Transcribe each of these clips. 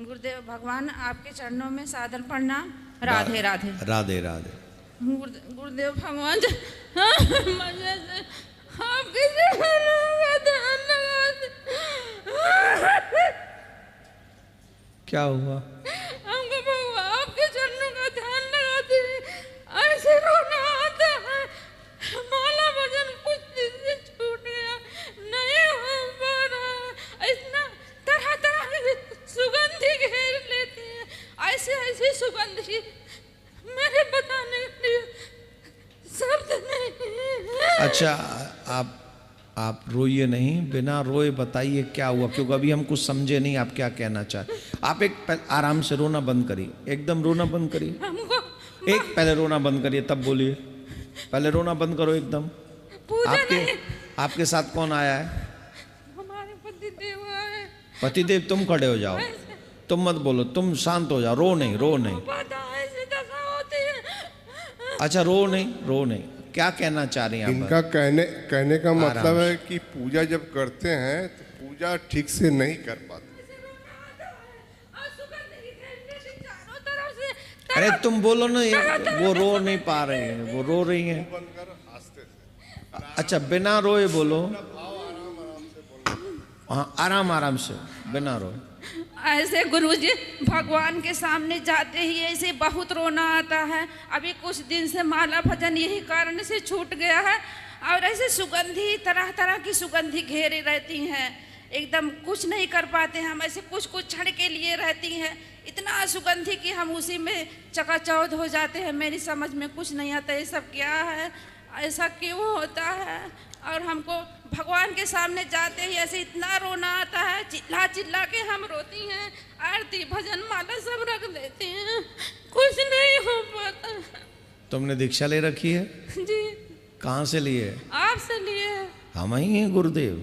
गुरुदेव भगवान आपके चरणों में सादर प्रणाम। राधे राधे। राधे राधे। गुरुदेव भगवान मुझे आपके चरणों का ध्यान लगाते। क्या हुआ? हमको भगवान आपके चरणों का ध्यान लगाते ऐसे रोना आता है। माला भजन कुछ दिन से छूट गया, नहीं हो पा रहा। इतना तरह तरह की सुगंधी घेर लेती है, ऐसे ऐसे सुगंधी मेरे बताने के लिए शब्द नहीं है। अच्छा, आप रोइए नहीं, बिना रोए बताइए क्या हुआ, क्योंकि अभी हम कुछ समझे नहीं आप क्या कहना चाहे। आप एक आराम से रोना बंद करिए, एकदम रोना बंद करिए। एक पहले रोना बंद करिए तब बोलिए। पहले रोना बंद करो एकदम। आपके साथ कौन आया है? हमारे पतिदेव आए। पतिदेव, तुम खड़े हो जाओ, तुम मत बोलो, तुम शांत हो जाओ, रो नहीं, रो नहीं। अच्छा, रो नहीं, रो नहीं। क्या कहना चाह रही हैं? इनका कहने का मतलब है कि पूजा जब करते हैं तो पूजा ठीक से नहीं कर पाते। अरे तुम बोलो ना, वो रो नहीं पा रहे हैं, वो रो रही हैं। अच्छा, बिना रोए बोलो। हाँ, आराम आराम से, बिना रोए। ऐसे गुरुजी भगवान के सामने जाते ही ऐसे बहुत रोना आता है। अभी कुछ दिन से माला भजन यही कारण से छूट गया है, और ऐसे सुगंधी तरह तरह की सुगंधी घेरे रहती हैं। एकदम कुछ नहीं कर पाते हम, ऐसे कुछ कुछ क्षण के लिए रहती हैं। इतना सुगंधी कि हम उसी में चकाचौंध हो जाते हैं। मेरी समझ में कुछ नहीं आता ये सब क्या है, ऐसा क्यों होता है। और हमको भगवान के सामने जाते ही ऐसे इतना रोना आता है, चिल्ला चिल्ला के हम रोती हैं। आरती भजन माला सब रख देते हैं, कुछ नहीं हो पाता। तुमने दीक्षा ले रखी है? जी। कहाँ से लिए? आपसे लिए। हम ही हैं गुरुदेव,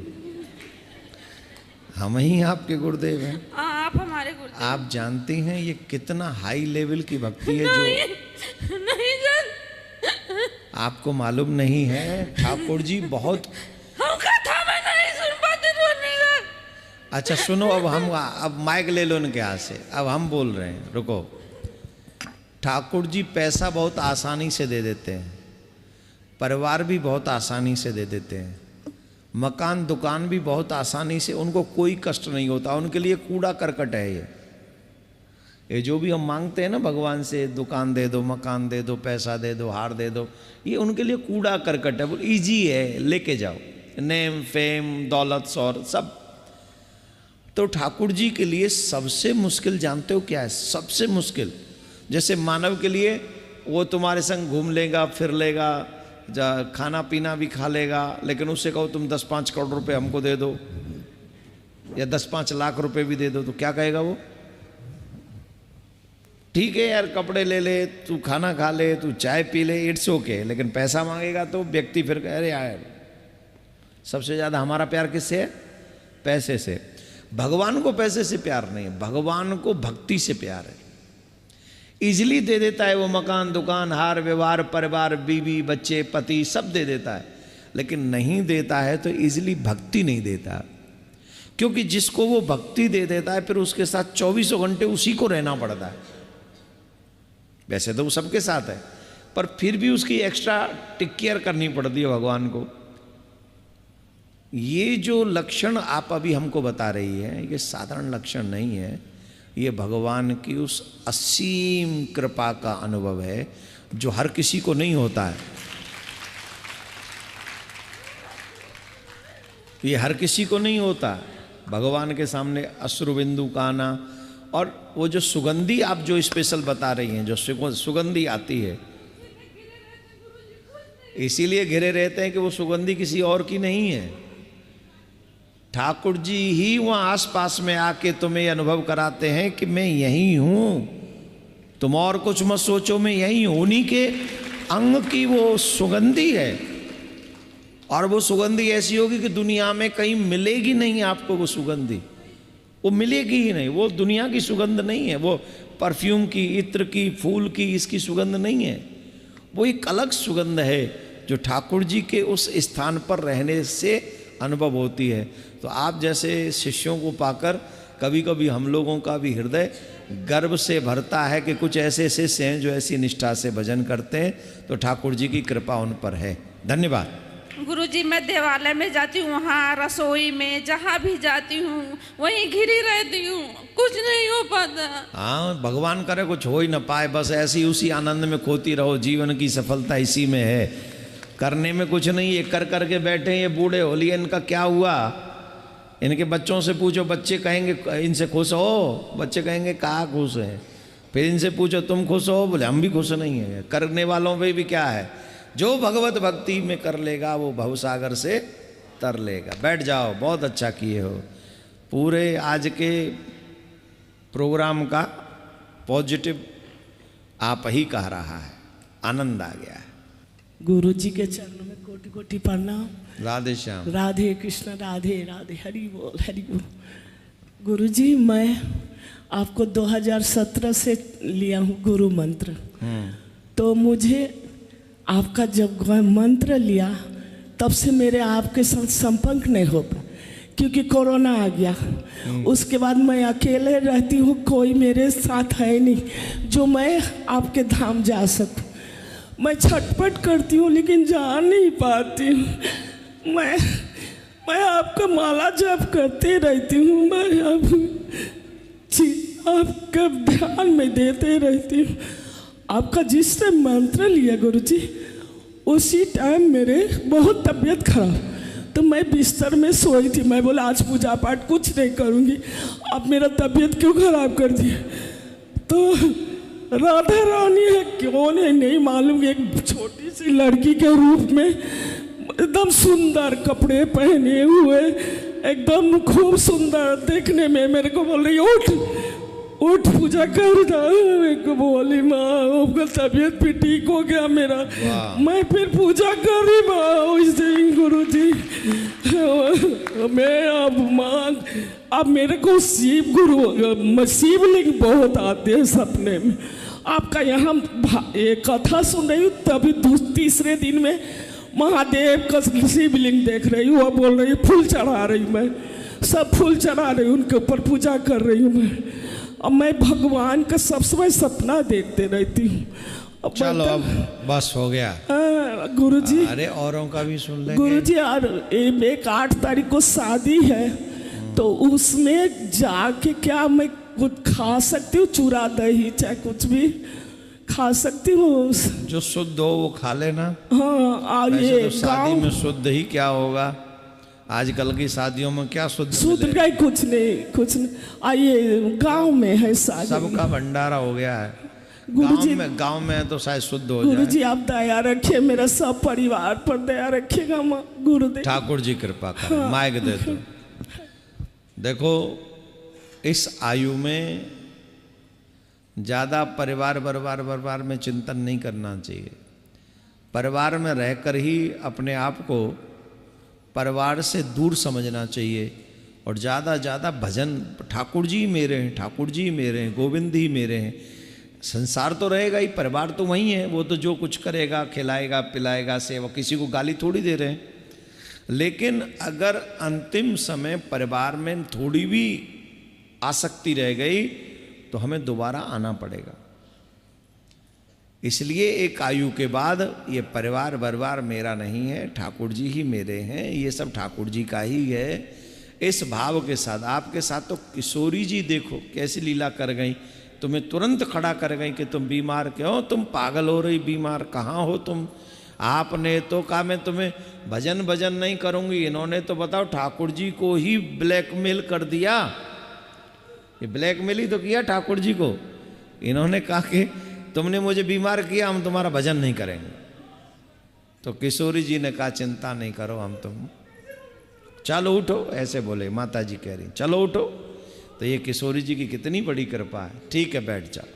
हम ही आपके गुरुदेव हैं। आप हमारे गुरुदेव। आप जानती हैं ये कितना हाई लेवल की भक्ति है जो नहीं जान। आपको मालूम नहीं है। ठाकुर जी बहुत अच्छा सुनो, अब माइक ले लो इनके हाथ से, अब हम बोल रहे हैं, रुको। ठाकुर जी पैसा बहुत आसानी से दे देते हैं, परिवार भी बहुत आसानी से दे देते हैं, मकान दुकान भी बहुत आसानी से, उनको कोई कष्ट नहीं होता। उनके लिए कूड़ा करकट है ये जो भी हम मांगते हैं ना भगवान से, दुकान दे दो, मकान दे दो, पैसा दे दो, हार दे दो, ये उनके लिए कूड़ा करकट है। बोल ईजी है, लेके जाओ, नेम फेम दौलत शौहरत सब। तो ठाकुर जी के लिए सबसे मुश्किल जानते हो क्या है? सबसे मुश्किल, जैसे मानव के लिए वो तुम्हारे संग घूम लेगा, फिर लेगा, खाना पीना भी खा लेगा, लेकिन उससे कहो तुम 10-5 करोड़ रुपए हमको दे दो या 10-5 लाख रुपए भी दे दो, तो क्या कहेगा वो? ठीक है यार, कपड़े ले ले, तू खाना खा ले, तू चाय पी ले, इट्स ओके। लेकिन पैसा मांगेगा तो व्यक्ति फिर कहे अरे यार। सबसे ज़्यादा हमारा प्यार किससे है? पैसे से। भगवान को पैसे से प्यार नहीं है, भगवान को भक्ति से प्यार है। इजीली दे देता है वो, मकान दुकान हार व्यवहार परिवार बीवी बच्चे पति सब दे देता है, लेकिन नहीं देता है तो इजीली भक्ति नहीं देता। क्योंकि जिसको वो भक्ति दे देता है फिर उसके साथ 24 घंटे उसी को रहना पड़ता है। वैसे तो वो सबके साथ है, पर फिर भी उसकी एक्स्ट्रा टेक केयर करनी पड़ती है भगवान को। ये जो लक्षण आप अभी हमको बता रही है, ये साधारण लक्षण नहीं है, ये भगवान की उस असीम कृपा का अनुभव है जो हर किसी को नहीं होता है। ये हर किसी को नहीं होता। भगवान के सामने अश्रुबिंदु का आना, और वो जो सुगंधी आप जो स्पेशल बता रही हैं, जो सुगंधी आती है, इसीलिए घिरे रहते हैं कि वो सुगंधी किसी और की नहीं है। ठाकुर जी ही वहाँ आसपास में आके तुम्हें अनुभव कराते हैं कि मैं यही हूँ, तुम और कुछ मत सोचो, मैं यही हूँ। उन्हीं के अंग की वो सुगंधी है, और वो सुगंधी ऐसी होगी कि दुनिया में कहीं मिलेगी नहीं आपको। वो सुगंधी वो मिलेगी ही नहीं, वो दुनिया की सुगंध नहीं है, वो परफ्यूम की, इत्र की, फूल की, इसकी सुगंध नहीं है। वो एक अलग सुगंध है जो ठाकुर जी के उस स्थान पर रहने से अनुभव होती है। तो आप जैसे शिष्यों को पाकर कभी कभी हम लोगों का भी हृदय गर्व से भरता है कि कुछ ऐसे शिष्य हैं जो ऐसी निष्ठा से भजन करते हैं, तो ठाकुर जी की कृपा उन पर है। धन्यवाद। गुरुजी, मैं देवालय में जाती हूँ, वहाँ रसोई में जहाँ भी जाती हूँ वहीं घिरी रहती हूँ, कुछ नहीं हो पाता। हाँ, भगवान करे कुछ हो ही ना पाए, बस ऐसी उसी आनंद में खोती रहो। जीवन की सफलता इसी में है, करने में कुछ नहीं। ये कर करके बैठे, ये बूढ़े हो लिए, इनका क्या हुआ? इनके बच्चों से पूछो, बच्चे कहेंगे इनसे खुश हो, बच्चे कहेंगे कहाँ खुश हैं। फिर इनसे पूछो तुम खुश हो, बोले हम भी खुश नहीं है। करने वालों पे भी क्या है, जो भगवत भक्ति में कर लेगा वो भवसागर से तर लेगा। बैठ जाओ, बहुत अच्छा किए हो। पूरे आज के प्रोग्राम का पॉजिटिव आप ही कह रहा है, आनंद आ गया है। गुरु जी के चरणों में कोटि कोटि प्रणाम। राधे श्याम। राधे कृष्ण, राधे राधे, हरि बोल हरि बोल। गुरु जी, मैं आपको 2017 से लिया हूँ गुरु मंत्र। तो मुझे आपका जब मंत्र लिया तब से मेरे आपके साथ संपर्क नहीं हो पाया, क्योंकि कोरोना आ गया। उसके बाद मैं अकेले रहती हूँ, कोई मेरे साथ है नहीं जो मैं आपके धाम जा सकूँ। मैं छटपट करती हूँ लेकिन जा नहीं पाती हूँ। मैं आपका माला जप करते रहती हूँ, मैं आपका ध्यान में देते रहती हूँ। आपका जिसने मंत्र लिया गुरु जी, उसी टाइम मेरे बहुत तबीयत खराब, तो मैं बिस्तर में सोई थी। मैं बोला आज पूजा पाठ कुछ नहीं करूँगी, अब मेरा तबीयत क्यों खराब कर दिया। तो राधा रानी है क्यों नहीं मालूम, एक छोटी सी लड़की के रूप में एकदम सुंदर कपड़े पहने हुए, एकदम खूब सुंदर देखने में, मेरे को बोल रही उठ पूजा कर जा। मेरे को बोली माँ आपका तबीयत भी ठीक हो गया मेरा, मैं फिर पूजा करी माँ वैसे गुरु जी। मैं अब माँ, अब मेरे को शिवलिंग बहुत आते हैं सपने में। आपका यहाँ एक कथा सुन रही हूँ, तभी तीसरे दिन में महादेव का शिवलिंग देख रही हूँ। अब बोल रही फूल चढ़ा रही हूँ, मैं सब फूल चढ़ा रही हूँ, उनके ऊपर पूजा कर रही हूँ मैं। अब मैं भगवान का सब समय सपना देखते रहती हूँ। चलो अब बस हो गया गुरुजी। अरे औरों का भी सुन लेंगे गुरुजी। और एक 8 तारीख को शादी है, तो उसमें जाके क्या मैं कुछ खा सकती हूँ? चूरा दही चाहे कुछ भी खा सकती हूँ? जो शुद्ध हो वो खा लेना। हाँ, ये तो शादी में शुद्ध ही क्या होगा, आजकल की शादियों में क्या शुद्ध का कुछ नहीं। आइए गांव में है शादी, सबका भंडारा हो गया है। गांव में तो शायद शुद्ध हो जाए। गुरुजी आप दया रखिए, मेरा सब परिवार पर दया रखिएगा माँ गुरुदेव। ठाकुर जी कृपा कर। हाँ। माइक दे दो। देखो इस आयु में ज़्यादा परिवार में चिंतन नहीं करना चाहिए। परिवार में रहकर ही अपने आप को परिवार से दूर समझना चाहिए, और ज़्यादा भजन ठाकुर जी मेरे हैं, ठाकुर जी मेरे हैं, गोविंद ही मेरे हैं। संसार तो रहेगा ही, परिवार तो वही है, वो तो जो कुछ करेगा, खिलाएगा पिलाएगा, सेवा, किसी को गाली थोड़ी दे रहे हैं। लेकिन अगर अंतिम समय परिवार में थोड़ी भी आसक्ति रह गई तो हमें दोबारा आना पड़ेगा। इसलिए एक आयु के बाद ये परिवार मेरा नहीं है, ठाकुर जी ही मेरे हैं, ये सब ठाकुर जी का ही है। इस भाव के साथ आपके साथ तो किशोरी जी देखो कैसी लीला कर गई, तुम्हें तुरंत खड़ा कर गई कि तुम बीमार क्यों, तुम पागल हो रही, बीमार कहाँ हो तुम। आपने तो कहा मैं तुम्हें भजन नहीं करूँगी, इन्होंने तो बताओ ठाकुर जी को ही ब्लैकमेल कर दिया। ये ब्लैकमेल ही तो किया ठाकुर जी को। इन्होंने कहा कि तुमने मुझे बीमार किया, हम तुम्हारा भजन नहीं करेंगे। तो किशोरी जी ने कहा चिंता नहीं करो, हम तुम चलो उठो, ऐसे बोले माता जी कह रही चलो उठो। तो ये किशोरी जी की कितनी बड़ी कृपा है। ठीक है बैठ जाओ।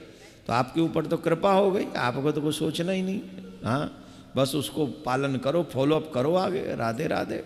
तो आपके ऊपर तो कृपा हो गई, आपको तो कुछ सोचना ही नहीं। हाँ बस उसको पालन करो, फॉलो अप करो आगे। राधे राधे।